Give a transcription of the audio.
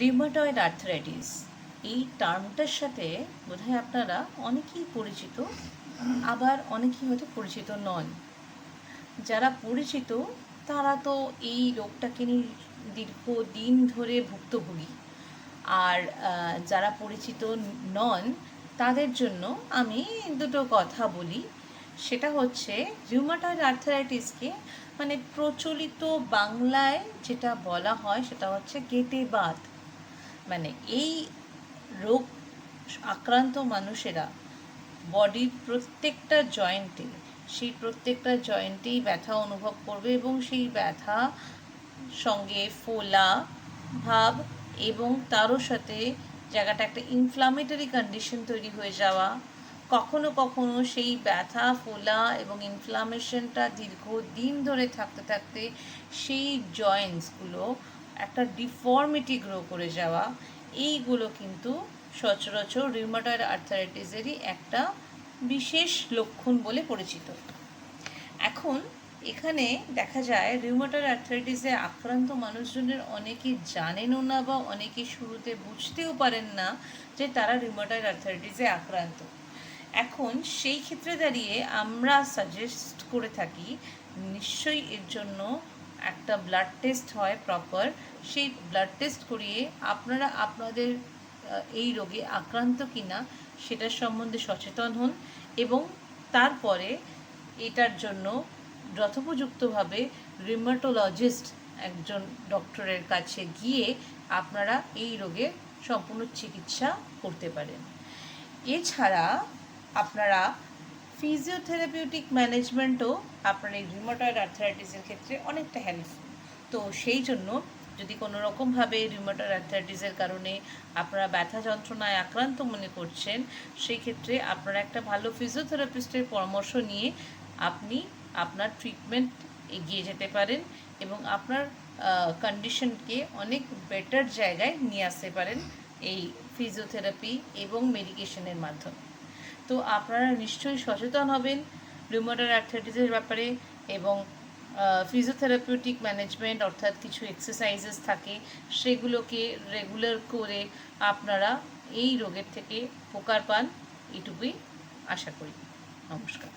Rheumatoid arthritis এই টার্মটার সাথে বোধহয় আপনারা অনেকেই পরিচিত, আবার অনেকেই হয়তো পরিচিত নন। যারা পরিচিত তারা তো এই রোগটাকে নিয়ে দীর্ঘদিন ধরে ভুক্তভোগী, আর যারা পরিচিত নন তাদের জন্য আমি দুটো কথা বলি। সেটা হচ্ছে রিউমাটয়েড আর্থ্রাইটিসকে মানে প্রচলিত বাংলায় যেটা বলা হয় সেটা হচ্ছে গেঁটে বাত। মানে এই রোগ আক্রান্ত মানুষেরা বডির প্রত্যেকটা জয়েন্টে সেই প্রত্যেকটা জয়েন্টেই ব্যথা অনুভব করবে এবং সেই ব্যথা সঙ্গে ফোলা ভাব এবং তারও সাথে জায়গাটা একটা ইনফ্লামেটরি কন্ডিশন তৈরি হয়ে যাওয়া। কখনো কখনো সেই ব্যথা ফোলা এবং ইনফ্লামেশনটা দীর্ঘদিন ধরে থাকতে থাকতে সেই জয়েন্টসগুলো একটা ডিফর্মিটি গ্রো করে যাওয়া, এইগুলো কিন্তু সচরাচর রিউমাটয়েড আর্থ্রাইটিসেরই একটা বিশেষ লক্ষণ বলে পরিচিত। এখন এখানে দেখা যায় রিউমাটয়েড আর্থ্রাইটিসে আক্রান্ত মানুষজনের অনেকে জানেনও না বা অনেকে শুরুতে বুঝতেও পারেন না যে তারা রিউমাটয়েড আর্থ্রাইটিসে আক্রান্ত। এখন সেই ক্ষেত্রে দাঁড়িয়ে আমরা সাজেস্ট করে থাকি নিশ্চয়ই এর জন্য একটা ব্লাড টেস্ট হয় প্রপার, সেই ব্লাড টেস্ট করিয়ে আপনারা আপনাদের এই রোগে আক্রান্ত কিনা সেটার সম্বন্ধে সচেতন হন এবং তারপরে এটার জন্য যথোপযুক্তভাবে রিউমাটোলজিস্ট একজন ডক্টরের কাছে গিয়ে আপনারা এই রোগের সম্পূর্ণ চিকিৎসা করতে পারেন। এছাড়া আপনারা ফিজিওথেরাপিউটিক ম্যানেজমেন্টও আপনার এই রিউমাটয়েড আর্থ্রাইটিসের ক্ষেত্রে অনেকটা হেল্পফুল। তো সেই জন্য যদি কোনো রকমভাবে রিউমাটয়েড আর্থ্রাইটিসের কারণে আপনারা ব্যথা যন্ত্রণায় আক্রান্ত মনে করছেন, সেই ক্ষেত্রে আপনারা একটা ভালো ফিজিওথেরাপিস্টের পরামর্শ নিয়ে আপনি আপনার ট্রিটমেন্ট এগিয়ে যেতে পারেন এবং আপনার কন্ডিশনকে অনেক বেটার জায়গায় নিয়ে আসতে পারেন এই ফিজিওথেরাপি এবং মেডিকেশনের মাধ্যমে। তো আপনারা নিশ্চয়ই সচেতন হবেন রিউমাটয়েড আর্থ্রাইটিসের ব্যাপারে এবং ফিজিওথেরাপিউটিক ম্যানেজমেন্ট অর্থাৎ কিছু এক্সারসাইজেস থাকে সেগুলোকে রেগুলার করে আপনারা এই রোগের থেকে উপকার পান, এটুকুই আশা করি। নমস্কার।